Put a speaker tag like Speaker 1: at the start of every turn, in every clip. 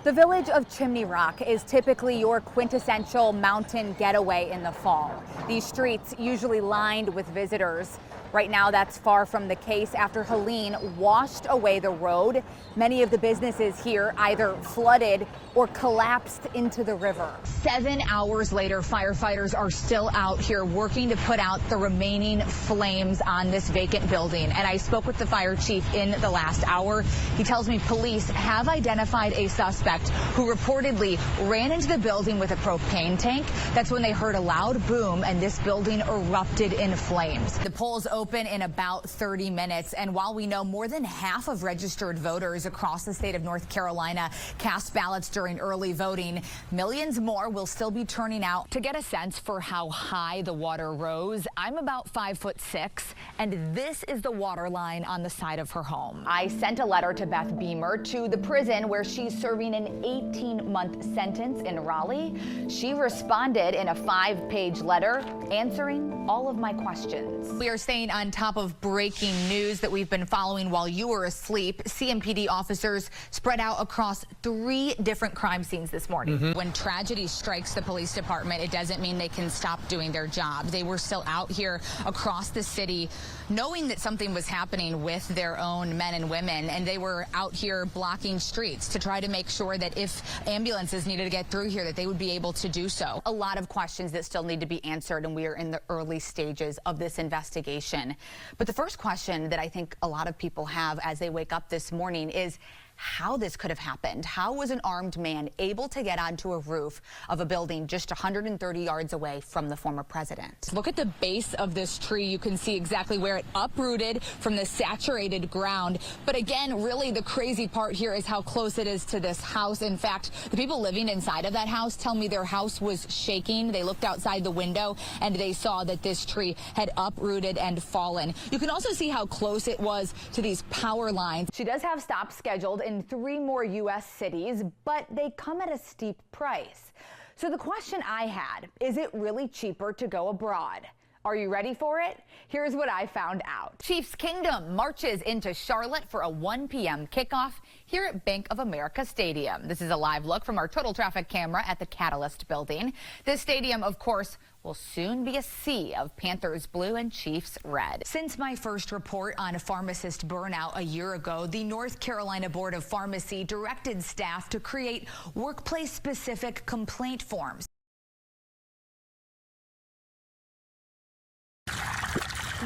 Speaker 1: The village of Chimney Rock is typically your quintessential mountain getaway in the fall. These streets usually lined with visitors. Right now, that's far from the case after Helene washed away the road. Many of the businesses here either flooded or collapsed into the river. 7 hours later, firefighters are still out here working to put out the remaining flames on this vacant building. And I spoke with the fire chief in the last hour. He tells me police have identified a suspect who reportedly ran into the building with a propane tank. That's when they heard a loud boom and this building erupted in flames. The polls open in about 30 minutes, and while we know more than half of registered voters across the state of North Carolina cast ballots during early voting, millions more will still be turning out. To get a sense for how high the water rose, I'm about 5'6", and this is the water line on the side of her home. I sent a letter to Beth Beamer to the prison where she's serving an 18-month sentence in Raleigh. She responded in a 5-page letter answering all of my questions. We are staying on top of breaking news that we've been following while you were asleep. CMPD officers spread out across 3 different crime scenes this morning. When tragedy strikes the police department, it doesn't mean they can stop doing their job. They were still out here across the city knowing that something was happening with their own men and women, and they were out here blocking streets to try to make sure that if ambulances needed to get through here, that they would be able to do so. A lot of questions that still need to be answered, and we are in the early stages of this investigation. But the first question that I think a lot of people have as they wake up this morning is how this could have happened. How was an armed man able to get onto a roof of a building just 130 yards away from the former president? Look at the base of this tree. You can see exactly where it uprooted from the saturated ground. But again, really the crazy part here is how close it is to this house. In fact, the people living inside of that house tell me their house was shaking. They looked outside the window and they saw that this tree had uprooted and fallen. You can also see how close it was to these power lines. She does have stops scheduled in 3 more U.S. cities, but they come at a steep price. So the question I had, is it really cheaper to go abroad? Are you ready for it? Here's what I found out. Chiefs Kingdom marches into Charlotte for a 1 p.m. kickoff here at Bank of America Stadium. This is a live look from our total traffic camera at the Catalyst building. This stadium, of course, will soon be a sea of Panthers blue and Chiefs red. Since my first report on pharmacist burnout a year ago, the North Carolina Board of Pharmacy directed staff to create workplace-specific complaint forms.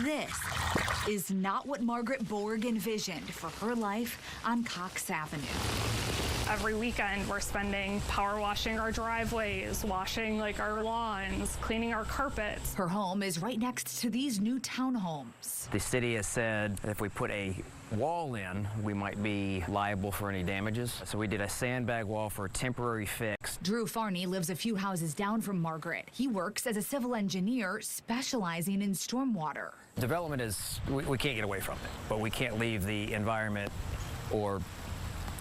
Speaker 1: This is not what Margaret Borg envisioned for her life on Cox Avenue.
Speaker 2: Every weekend we're spending power washing our driveways, washing our lawns, cleaning our carpets.
Speaker 1: Her home is right next to these new townhomes.
Speaker 3: The city has said that if we put a wall in, we might be liable for any damages. So we did a sandbag wall for a temporary fix.
Speaker 1: Drew Farney lives a few houses down from Margaret. He works as a civil engineer specializing in stormwater.
Speaker 3: Development is, we can't get away from it, but we can't leave the environment or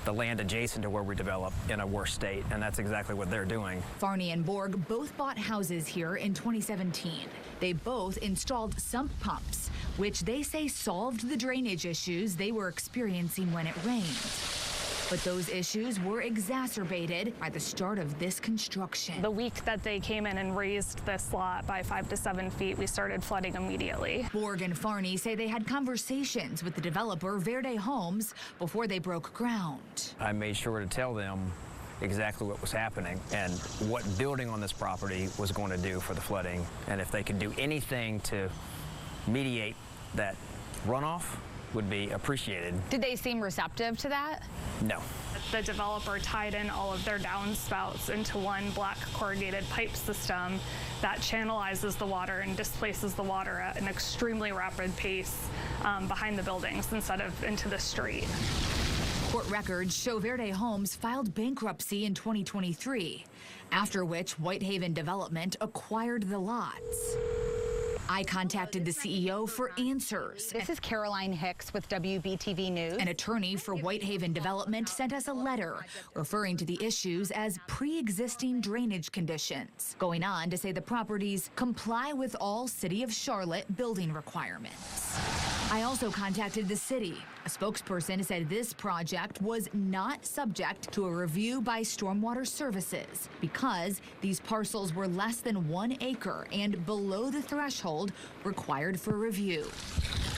Speaker 3: the land adjacent to where we develop in a worse state, and that's exactly what they're doing.
Speaker 1: Farney and Borg both bought houses here in 2017. They both installed sump pumps, which they say solved the drainage issues they were experiencing when it rained. But those issues were exacerbated by the start of this construction.
Speaker 2: The week that they came in and raised this lot by 5 to 7 feet, we started flooding immediately.
Speaker 1: Borg and Farney say they had conversations with the developer Verde Homes before they broke ground.
Speaker 3: I made sure to tell them exactly what was happening and what building on this property was going to do for the flooding, and if they could do anything to mediate that runoff would be appreciated.
Speaker 1: Did they seem receptive to that?
Speaker 3: No.
Speaker 2: The developer tied in all of their downspouts into one black corrugated pipe system that channelizes the water and displaces the water at an extremely rapid pace behind the buildings instead of into the street.
Speaker 1: Court records show Verde Homes filed bankruptcy in 2023, after which Whitehaven Development acquired the lots. I contacted the CEO for answers. This is Caroline Hicks with WBTV News. An attorney for Whitehaven Development sent us a letter referring to the issues as pre-existing drainage conditions, going on to say the properties comply with all City of Charlotte building requirements. I also contacted the city. A spokesperson said this project was not subject to a review by Stormwater Services because these parcels were less than 1 acre and below the threshold required for review.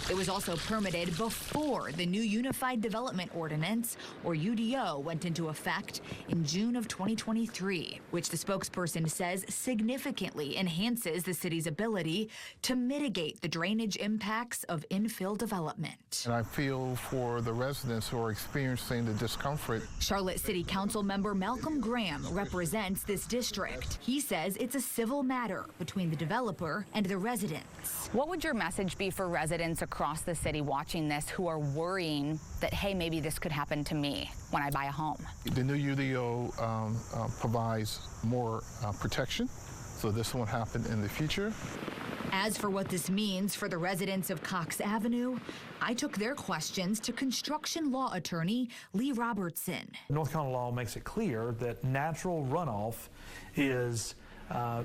Speaker 1: It was also permitted before the new Unified Development Ordinance, or UDO, went into effect in June of 2023, which the spokesperson says significantly enhances the city's ability to mitigate the drainage impacts of infill development.
Speaker 4: And I feel for the residents who are experiencing the discomfort.
Speaker 1: Charlotte City Council member Malcolm Graham represents this district. He says it's a civil matter between the developer and the residents. What would your message be for residents across the city watching this who are worrying that, hey, maybe this could happen to me when I buy a home?
Speaker 4: The new UDO provides more protection, so this won't happen in the future.
Speaker 1: As for what this means for the residents of Cox Avenue, I took their questions to construction law attorney Lee Robertson.
Speaker 5: North Carolina law makes it clear that natural runoff is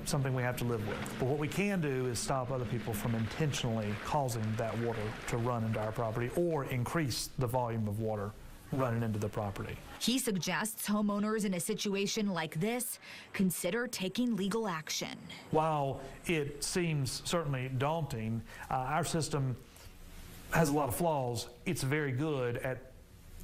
Speaker 5: something we have to live with. But what we can do is stop other people from intentionally causing that water to run into our property or increase the volume of water running into the property.
Speaker 1: He suggests homeowners in a situation like this consider taking legal action.
Speaker 5: While it seems certainly daunting, our system has a lot of flaws. It's very good at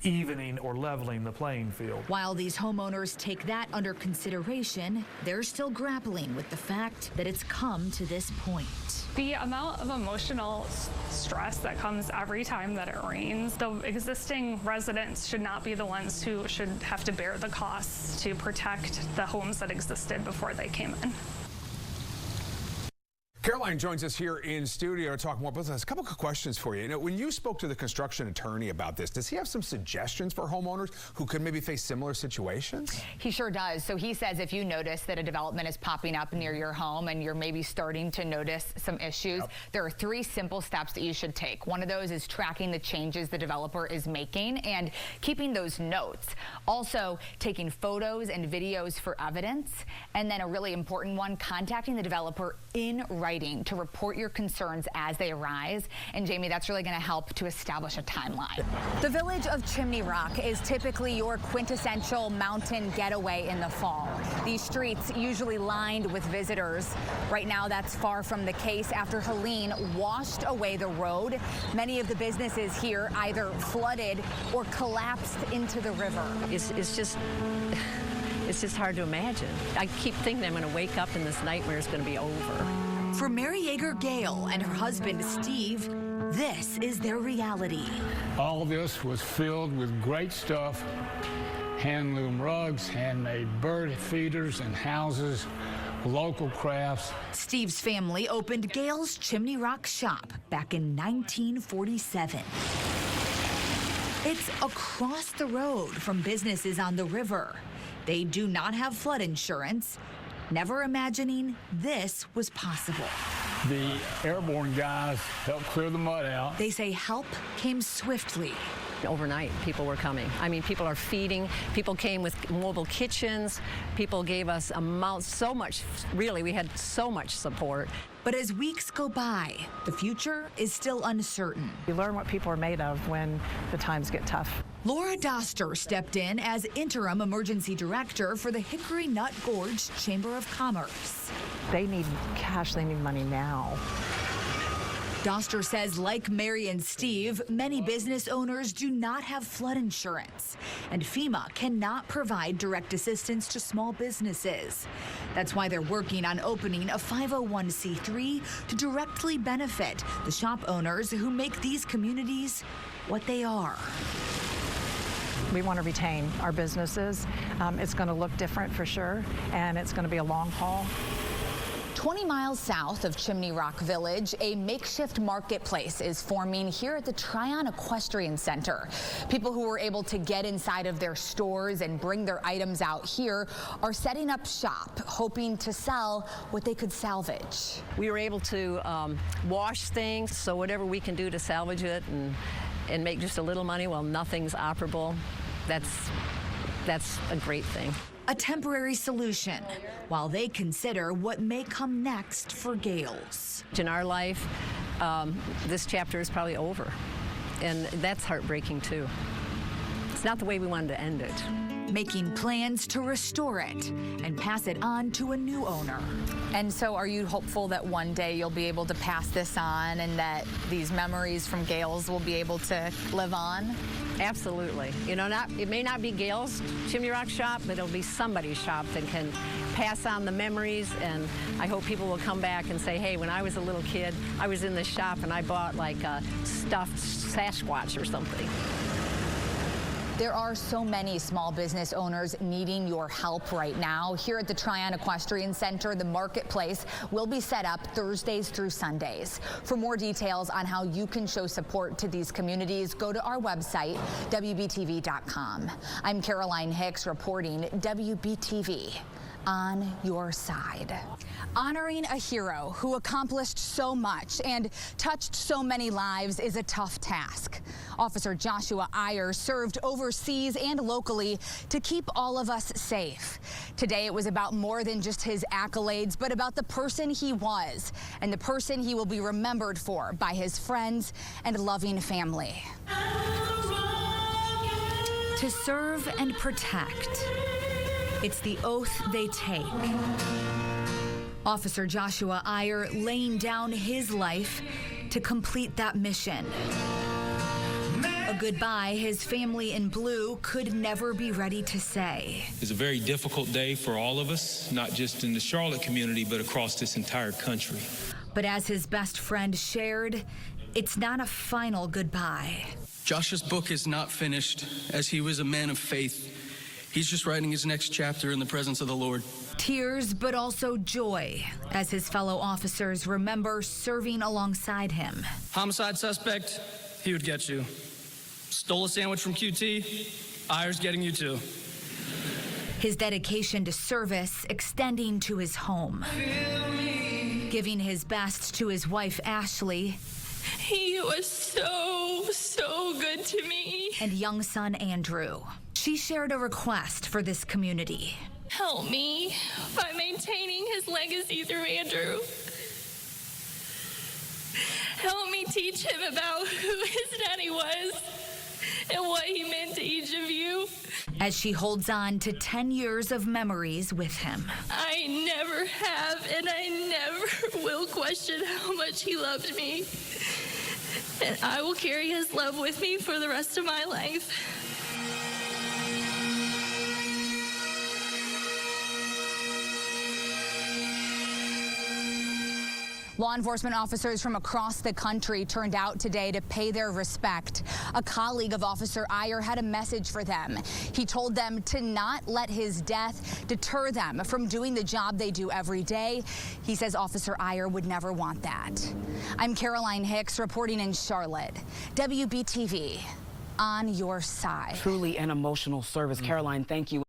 Speaker 5: evening or leveling the playing field.
Speaker 1: While these homeowners take that under consideration, they're still grappling with the fact that it's come to this point.
Speaker 2: The amount of emotional stress that comes every time that it rains, the existing residents should not be the ones who should have to bear the costs to protect the homes that existed before they came in.
Speaker 6: Caroline joins us here in studio to talk more about this. A couple of questions for you. You know, when you spoke to the construction attorney about this, does he have some suggestions for homeowners who could maybe face similar situations?
Speaker 1: He sure does. So he says if you notice that a development is popping up near your home and you're maybe starting to notice some issues, there are 3 simple steps that you should take. One of those is tracking the changes the developer is making and keeping those notes. Also, taking photos and videos for evidence. And then a really important one, contacting the developer in writing to report your concerns as they arise. And Jamie, that's really going to help to establish a timeline. The village of Chimney Rock is typically your quintessential mountain getaway in the fall. These streets usually lined with visitors. Right now, that's far from the case after Helene washed away the road. Many of the businesses here either flooded or collapsed into the river.
Speaker 7: It's just hard to imagine. I keep thinking I'm going to wake up and this nightmare is going to be over.
Speaker 1: For Mary Yeager Gale and her husband Steve, this is their reality.
Speaker 8: All of this was filled with great stuff: hand-loom rugs, handmade bird feeders and houses, local crafts.
Speaker 1: Steve's family opened Gale's Chimney Rock shop back in 1947. It's across the road from businesses on the river. They do not have flood insurance, never imagining this was possible.
Speaker 8: The airborne guys helped clear the mud out.
Speaker 1: They say help came swiftly.
Speaker 7: Overnight, people were coming. I mean, people are feeding. People came with mobile kitchens. People gave us so much, really, we had so much support.
Speaker 1: But as weeks go by, the future is still uncertain.
Speaker 9: You learn what people are made of when the times get tough.
Speaker 1: Laura Doster stepped in as interim emergency director for the Hickory Nut Gorge Chamber of Commerce.
Speaker 9: They need cash, they need money now.
Speaker 1: Doster says, like Mary and Steve, many business owners do not have flood insurance, and FEMA cannot provide direct assistance to small businesses. That's why they're working on opening a 501c3 to directly benefit the shop owners who make these communities what they are.
Speaker 9: We want to retain our businesses. It's going to look different for sure, and it's going to be a long haul.
Speaker 1: 20 miles south of Chimney Rock Village, a makeshift marketplace is forming here at the Tryon Equestrian Center. People who were able to get inside of their stores and bring their items out here are setting up shop, hoping to sell what they could salvage.
Speaker 7: We were able to wash things, so whatever we can do to salvage it and make just a little money while nothing's operable, that's a great thing.
Speaker 1: A temporary solution while they consider what may come next for Gales.
Speaker 7: In our life, this chapter is probably over. And that's heartbreaking too. It's not the way we wanted to end it.
Speaker 1: Making plans to restore it and pass it on to a new owner. And so are you hopeful that one day you'll be able to pass this on and that these memories from Gail's will be able to live on?
Speaker 7: Absolutely. You know, it may not be Gail's Chimney Rock shop, but it'll be somebody's shop that can pass on the memories, and I hope people will come back and say, hey, when I was a little kid, I was in this shop and I bought like a stuffed Sasquatch or something.
Speaker 1: There are so many small business owners needing your help right now. Here at the Tryon Equestrian Center, the marketplace will be set up Thursdays through Sundays. For more details on how you can show support to these communities, go to our website, WBTV.com. I'm Caroline Hicks reporting WBTV. On your side. Honoring a hero who accomplished so much and touched so many lives is a tough task. Officer Joshua Iyer served overseas and locally to keep all of us safe. Today it was about more than just his accolades, but about the person he was and the person he will be remembered for by his friends and loving family. To serve and protect. It's the oath they take. Officer Joshua Iyer laying down his life to complete that mission. A goodbye his family in blue could never be ready to say.
Speaker 10: It's a very difficult day for all of us, not just in the Charlotte community, but across this entire country.
Speaker 1: But as his best friend shared, it's not a final goodbye.
Speaker 11: Josh's book is not finished, as he was a man of faith. He's just writing his next chapter in the presence of the Lord.
Speaker 1: Tears, but also joy, as his fellow officers remember serving alongside him.
Speaker 11: Homicide suspect, he would get you. Stole a sandwich from QT, Iyer's getting you too.
Speaker 1: His dedication to service extending to his home. Giving his best to his wife, Ashley.
Speaker 12: He was so good to me.
Speaker 1: And young son, Andrew. She shared a request for this community.
Speaker 12: Help me by maintaining his legacy through Andrew. Help me teach him about who his daddy was and what he meant to each of you.
Speaker 1: As she holds on to 10 years of memories with him.
Speaker 12: I never have and I never will question how much he loved me. And I will carry his love with me for the rest of my life.
Speaker 1: Law enforcement officers from across the country turned out today to pay their respect. A colleague of Officer Iyer had a message for them. He told them to not let his death deter them from doing the job they do every day. He says Officer Iyer would never want that. I'm Caroline Hicks reporting in Charlotte. WBTV, on your side.
Speaker 13: Truly an emotional service. Caroline, thank you.